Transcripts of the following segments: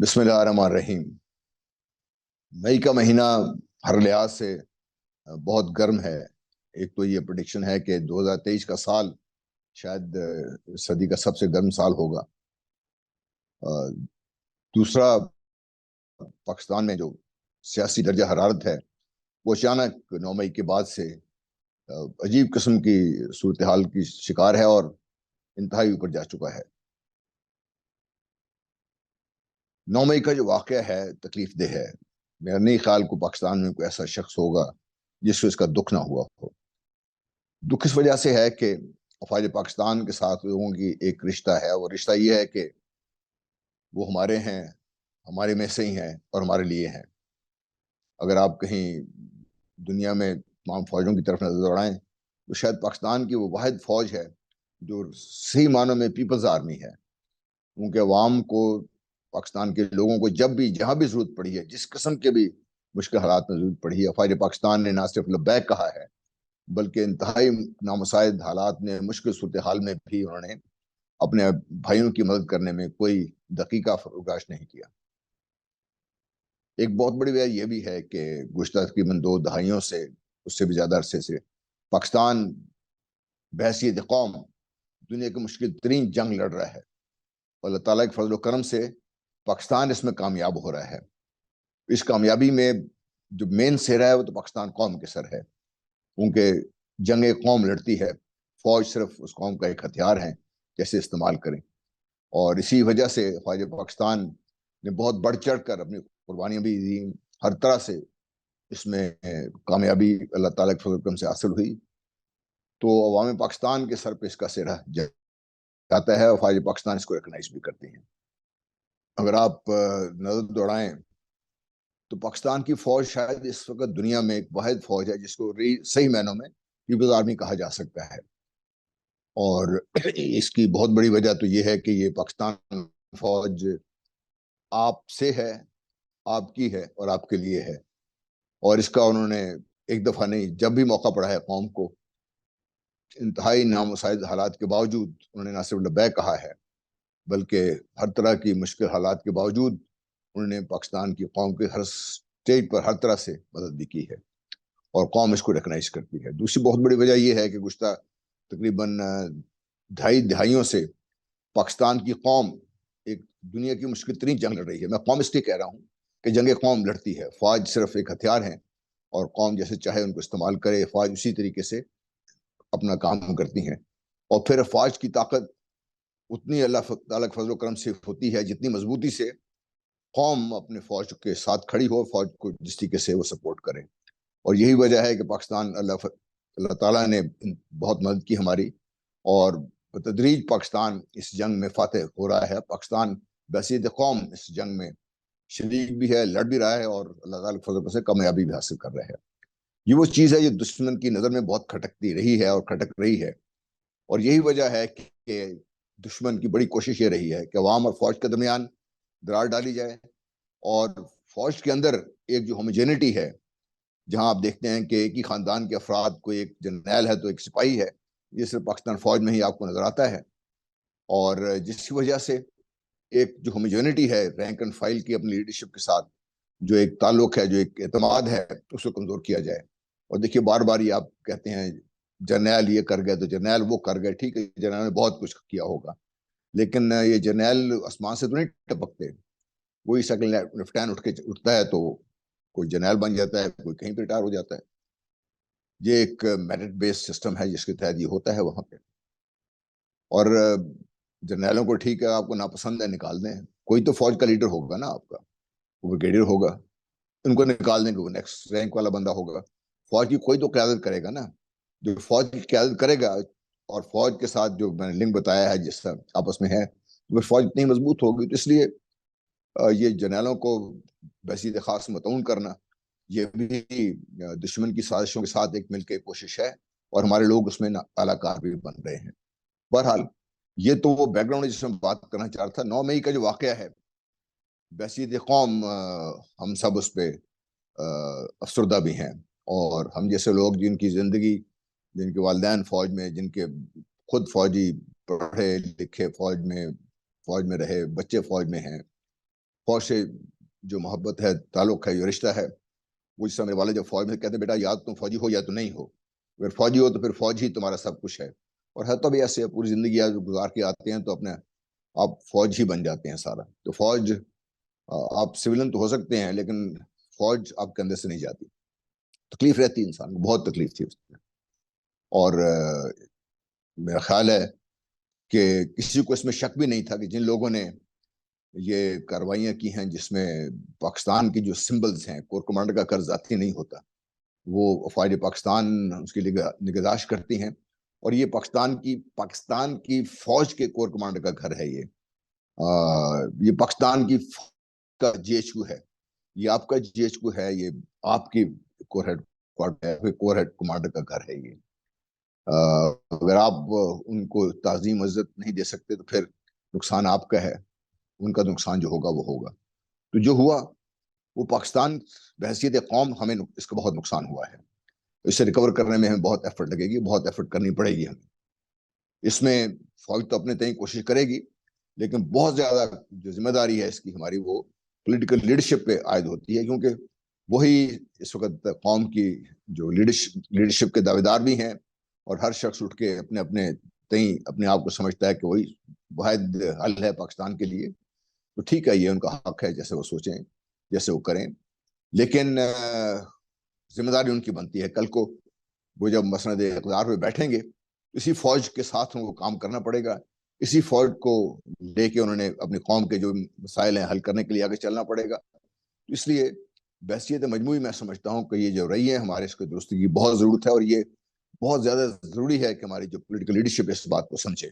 बिस्मिल्लाह रहमान रहीम। मई का महीना हर लिहाज से बहुत गर्म है। एक तो ये प्रेडिक्शन है कि 2023 का साल शायद सदी का सबसे गर्म साल होगा। अ, दूसरा, पाकिस्तान में जो सियासी दर्जा हरारत है वो अचानक 9 मई के बाद से अजीब किस्म की सूरत हाल की शिकार है और इंतहाई ऊपर जा चुका है। 9 मई का जो वाक़या है तकलीफ देह है। मेरा नहीं ख्याल को पाकिस्तान में कोई ऐसा शख्स होगा जिसको इसका दुख ना हुआ हो। दुख इस वजह से है कि अफवाज पाकिस्तान के साथ लोगों की एक रिश्ता है। वो रिश्ता ये है कि वो हमारे हैं, हमारे में से ही हैं और हमारे लिए हैं। अगर आप कहीं दुनिया में तमाम फौजों की तरफ नजर दौड़ाएं तो शायद पाकिस्तान की वो वाहिद फौज है जो सही मानों में पीपल्स आर्मी है। उनके अवाम को, पाकिस्तान के लोगों को जब भी जहां भी जरूरत पड़ी है, जिस किस्म के भी मुश्किल हालात में जरूरत पड़ी है, अफवाज पाकिस्तान ने ना सिर्फ लब्बैक कहा है बल्कि इंतहाई नामुसाइद हालात में, मुश्किल सूरत हाल में भी उन्होंने अपने भाइयों की मदद करने में कोई दकीका फरोगाश नहीं किया। एक बहुत बड़ी वजह यह भी है कि गुज़श्ता तकरीबन 2 दहाइयों से, उससे भी ज्यादा अरसे से पाकिस्तान बहैसियत कौम दुनिया की मुश्किल तरीन जंग लड़ रहा है और अल्लाह ताला के फजल करम से पाकिस्तान इसमें कामयाब हो रहा है। इस कामयाबी में जो मेन सेहरा है वो तो पाकिस्तान कौम के सर है। उनके जंग कौम लड़ती है, फौज सिर्फ उस कौम का एक हथियार है कैसे इस्तेमाल करें। और इसी वजह से फौज पाकिस्तान ने बहुत बढ़ चढ़ कर अपनी कुर्बानियां भी दी। हर तरह से इसमें कामयाबी अल्लाह ताला के फजल करम से हासिल हुई। तो अवाम पाकिस्तान के सर पे इसका सेहरा जाता है और फौज पाकिस्तान इसको रिकग्नाइज भी करती हैं। अगर आप नजर दौड़ाएं तो पाकिस्तान की फौज शायद इस वक्त दुनिया में एक वाहिद फौज है जिसको सही मायनों में पीपल्स आर्मी कहा जा सकता है। और इसकी बहुत बड़ी वजह तो ये है कि ये पाकिस्तान फौज आपसे है, आपकी है और आपके लिए है। और इसका उन्होंने एक दफा नहीं, जब भी मौका पड़ा है कौम को, इंतहाई नामुसाइद हालात के बावजूद उन्होंने ना सिर्फ लब्बैक कहा है बल्कि हर तरह की मुश्किल हालात के बावजूद उन्होंने पाकिस्तान की कौम के हर स्टेज पर हर तरह से मदद भी की है और कौम इसको रिकग्नाइज करती है। दूसरी बहुत बड़ी वजह यह है कि गुज़श्ता तकरीबन 2.5 दहाइयों से पाकिस्तान की कौम एक दुनिया की मुश्किल तरीन जंग लड़ रही है। मैं कौम इसलिए कह रहा हूँ कि जंग कौम लड़ती है, फौज सिर्फ एक हथियार है और कौम जैसे चाहे उनको इस्तेमाल करे, फौज उसी तरीके से अपना काम करती हैं। और फिर फौज की ताकत उतनी अल्लाह ताला के फजल करम से होती है जितनी मजबूती से कौम अपने फौज के साथ खड़ी हो, फौज को जिस तरीके से वो सपोर्ट करे। और यही वजह है कि पाकिस्तान अल्लाह ताला ने बहुत मदद की हमारी, और बतदरीज पाकिस्तान इस जंग में फातेह हो रहा है। पाकिस्तान बहसीत कौम इस जंग में शरीक भी है, लड़ भी रहा है और अल्लाह ताला के फजल से कामयाबी भी हासिल कर रहा है। ये वो चीज़ है जो दुश्मन की नज़र में बहुत खटकती रही है और खटक रही है। और यही वजह है कि दुश्मन की बड़ी कोशिश ये रही है कि अवाम और फौज के दरमियान दरार डाली जाए और फौज के अंदर एक जो होमोजेनिटी है, जहां आप देखते हैं कि एक ही खानदान के अफराद, कोई एक जर्नैल है तो एक सिपाही है, ये सिर्फ पाकिस्तान फौज में ही आपको नजर आता है। और जिसकी वजह से एक जो होमोजेनिटी है रैंक एंड फाइल की अपनी लीडरशिप के साथ, जो एक ताल्लुक है, जो एक एतमाद है, उसको कमजोर किया जाए। और देखिए बार बार ये आप कहते हैं जर्नैल ये कर गए तो जर्नैल वो कर गए। ठीक है, जर्नैल ने बहुत कुछ किया होगा, लेकिन ये जर्नैल आसमान से तो नहीं टपकते। वही सेकंड लेफ्टिनेंट उठ के उठता है तो कोई जर्नैल बन जाता है, कोई कहीं पर रिटायर हो जाता है। ये एक मेरिट बेस्ड सिस्टम है जिसके तहत ये होता है वहां पे। और जर्नैलों को ठीक है, आपको नापसंद है, निकाल दें। कोई तो फौज का लीडर होगा ना आपका, वो ब्रिगेडियर होगा, उनको निकाल देंगे, वो नेक्स्ट रैंक वाला बंदा होगा। फौज की कोई तो क्यादत करेगा ना, जो फौज की क्यादत करेगा। और फौज के साथ जो मैंने लिंक बताया है जिस आपस में है, तो फौज इतनी मजबूत होगी। तो इसलिए ये जर्नैलों को बसीत खास मतऊन करना, ये भी दुश्मन की साजिशों के साथ एक मिलकर कोशिश है और हमारे लोग उसमें अलाकार भी बन रहे हैं। बहरहाल ये तो वो बैकग्राउंड है जिसमें बात करना चाह रहा था। 9 मई का जो वाकया है, बसीत कौम हम सब उस पर अफसरदा भी हैं। और हम जैसे लोग जिनकी जिंदगी, जिनके वालिदैन फौज में, जिनके खुद फौजी पढ़े लिखे फौज में रहे, बच्चे फौज में हैं, فوج سے جو محبت ہے، تعلق ہے، جو رشتہ ہے، وہ جس طرح میرے والد جب فوج میں کہتے ہیں بیٹا یا تم فوجی ہو یا تو نہیں ہو، اگر فوجی ہو تو پھر فوج ہی تمہارا سب کچھ ہے. اور ہے تو بھی ایسے پوری زندگی گزار کے آتے ہیں تو اپنے آپ فوج ہی بن جاتے ہیں سارا. تو فوج آپ سویلن تو ہو سکتے ہیں لیکن فوج آپ کے اندر سے نہیں جاتی. تکلیف رہتی ہے انسان کو، بہت تکلیف تھی اس میں. اور میرا خیال ہے کہ کسی کو اس میں شک بھی نہیں تھا کہ جن لوگوں نے یہ کاروائیاں کی ہیں جس میں پاکستان کی جو سمبلز ہیں، کور کمانڈر کا قرض ذاتی نہیں ہوتا، وہ افواج پاکستان اس کی نگہداشت کرتی ہیں. اور یہ پاکستان کی فوج کے کور کمانڈر کا گھر ہے. یہ پاکستان کی کا جی ایچ کیو ہے، یہ آپ کا جی ایچ کیو ہے، یہ آپ کی کور ہیڈ کمانڈر کا گھر ہے. یہ اگر آپ ان کو تعظیم عزت نہیں دے سکتے تو پھر نقصان آپ کا ہے، ان کا نقصان جو ہوگا وہ ہوگا. تو جو ہوا وہ پاکستان بحیثیت قوم ہمیں اس کا بہت نقصان ہوا ہے. اس سے ریکور کرنے میں ہمیں بہت ایفرٹ لگے گی، بہت ایفرٹ کرنی پڑے گی ہمیں. اس میں فوج تو اپنے تئیں کوشش کرے گی لیکن بہت زیادہ جو ذمہ داری ہے اس کی ہماری، وہ پولیٹیکل لیڈرشپ پہ عائد ہوتی ہے، کیونکہ وہی اس وقت قوم کی جو لیڈرشپ کے دعوے دار بھی ہیں. اور ہر شخص اٹھ کے اپنے اپنے تئیں اپنے آپ کو سمجھتا ہے کہ وہی واحد حل ہے پاکستان کے لیے. تو ٹھیک ہے، یہ ان کا حق ہے، جیسے وہ سوچیں، جیسے وہ کریں. لیکن ذمہ داری ان کی بنتی ہے. کل کو وہ جب مسند اقتدار پہ بیٹھیں گے، اسی فوج کے ساتھ ان کو کام کرنا پڑے گا. اسی فوج کو لے کے انہوں نے اپنی قوم کے جو مسائل ہیں حل کرنے کے لیے آگے چلنا پڑے گا. اس لیے بحیثیت مجموعی میں سمجھتا ہوں کہ یہ جو رہی ہے ہمارے اس کے درستی کی بہت ضرورت ہے. اور یہ بہت زیادہ ضروری ہے کہ ہماری جو پولیٹیکل لیڈرشپ اس بات کو سمجھے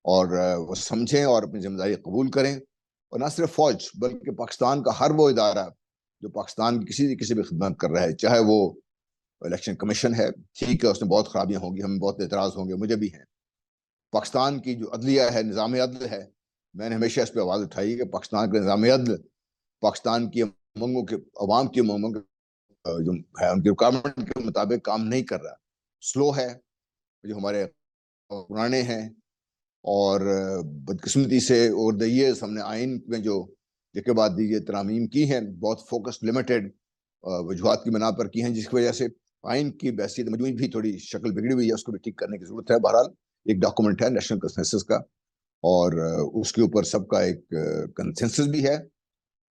اور وہ سمجھیں اور اپنی ذمہ داری قبول کریں. اور نہ صرف فوج بلکہ پاکستان کا ہر وہ ادارہ جو پاکستان کی کسی بھی خدمت کر رہا ہے، چاہے وہ الیکشن کمیشن ہے، ٹھیک ہے اس میں بہت خرابیاں ہوں گی، ہمیں بہت اعتراض ہوں گے، مجھے بھی ہیں. پاکستان کی جو عدلیہ ہے، نظام عدل ہے، میں نے ہمیشہ اس پہ آواز اٹھائی کہ پاکستان کا نظام عدل پاکستان کی امنگوں کے، عوام کی امنگوں کے جو ہے ان کی ریکوائرمنٹ کے مطابق کام نہیں کر رہا، سلو ہے. جو ہمارے پرانے ہیں اور بدقسمتی سے اوور دی ایئرز ہم نے آئین میں جو کے بعد دیجیے ترامیم کی ہیں، بہت فوکس لمیٹڈ وجوہات کی بنا پر کی ہیں، جس کی وجہ سے آئین کی بحیثیت مجموعی بھی تھوڑی شکل بگڑی ہوئی ہے. اس کو بھی ٹھیک کرنے کی ضرورت ہے. بہرحال ایک ڈاکومنٹ ہے نیشنل کنسنسس کا اور اس کے اوپر سب کا ایک کنسنسس بھی ہے،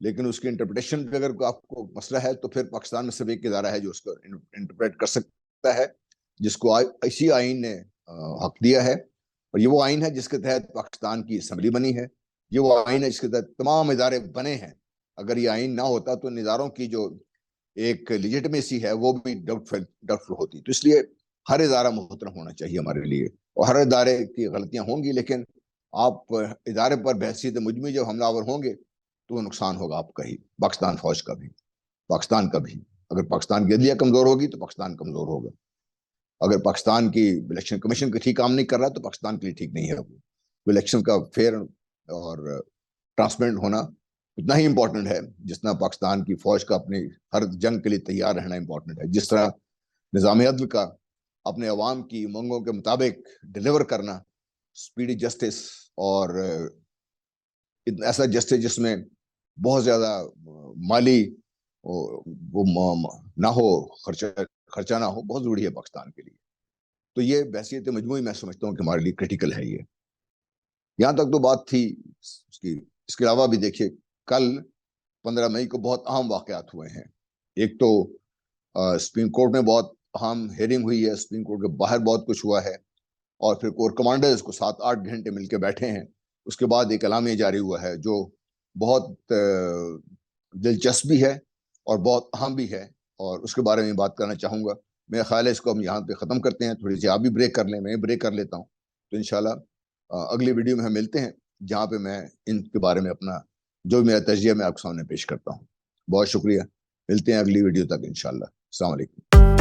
لیکن اس کی انٹرپریٹیشن پہ اگر آپ کو مسئلہ ہے تو پھر پاکستان میں صرف ایک ادارہ ہے جو اس کو انٹرپریٹ کر سکتا ہے، جس کو اسی آئین نے حق دیا ہے. اور یہ وہ آئین ہے جس کے تحت پاکستان کی اسمبلی بنی ہے، یہ وہ آئین ہے جس کے تحت تمام ادارے بنے ہیں. اگر یہ آئین نہ ہوتا تو ان اداروں کی جو ایک لیجٹمیسی ہے وہ بھی ڈاؤٹفل ہوتی. تو اس لیے ہر ادارہ محترم ہونا چاہیے ہمارے لیے، اور ہر ادارے کی غلطیاں ہوں گی، لیکن آپ ادارے پر بحیثیت مجموعی جب حملہ آور ہوں گے تو وہ نقصان ہوگا آپ کا ہی، پاکستان فوج کا بھی، پاکستان کا بھی. اگر پاکستان کی عدلیہ کمزور ہوگی تو پاکستان کمزور ہوگا. اگر پاکستان کی الیکشن کمیشن کا ٹھیک کام نہیں کر رہا تو پاکستان کے لیے ٹھیک نہیں ہے. وہ الیکشن کا فیئر اور ٹرانسپیرنٹ ہونا اتنا ہی امپورٹنٹ ہے جتنا پاکستان کی فوج کا اپنی ہر جنگ کے لیے تیار رہنا امپورٹنٹ ہے. جس طرح نظام عدل کا اپنے عوام کی منگوں کے مطابق ڈیلیور کرنا، سپیڈی جسٹس اور ایسا جسٹس جس میں بہت زیادہ مالی وہ نہ ہو، خرچہ نہ ہو، بہت ضروری ہے پاکستان کے لیے. تو یہ بحیثیت مجموعی میں سمجھتا ہوں کہ ہمارے لیے کرٹیکل ہے. یہ یہاں تک تو بات تھی اس کے علاوہ بھی دیکھیے کل 15 مئی کو بہت اہم واقعات ہوئے ہیں. ایک تو سپریم کورٹ میں بہت اہم ہیئرنگ ہوئی ہے، سپریم کورٹ کے باہر بہت کچھ ہوا ہے، اور پھر کور کمانڈرز کو 7-8 گھنٹے مل کے بیٹھے ہیں. اس کے بعد ایک اعلامیہ جاری ہوا ہے جو بہت دلچسپ بھی ہے اور بہت اہم بھی ہے، اور اس کے بارے میں بات کرنا چاہوں گا. میرا خیال ہے اس کو ہم یہاں پہ ختم کرتے ہیں، تھوڑی سی آپ بھی بریک کر لیں، میں بریک کر لیتا ہوں. تو انشاءاللہ اگلی ویڈیو میں ہم ملتے ہیں جہاں پہ میں ان کے بارے میں اپنا جو میرا تجزیہ میں آپ کے سامنے پیش کرتا ہوں. بہت شکریہ، ملتے ہیں اگلی ویڈیو تک انشاءاللہ. السلام علیکم.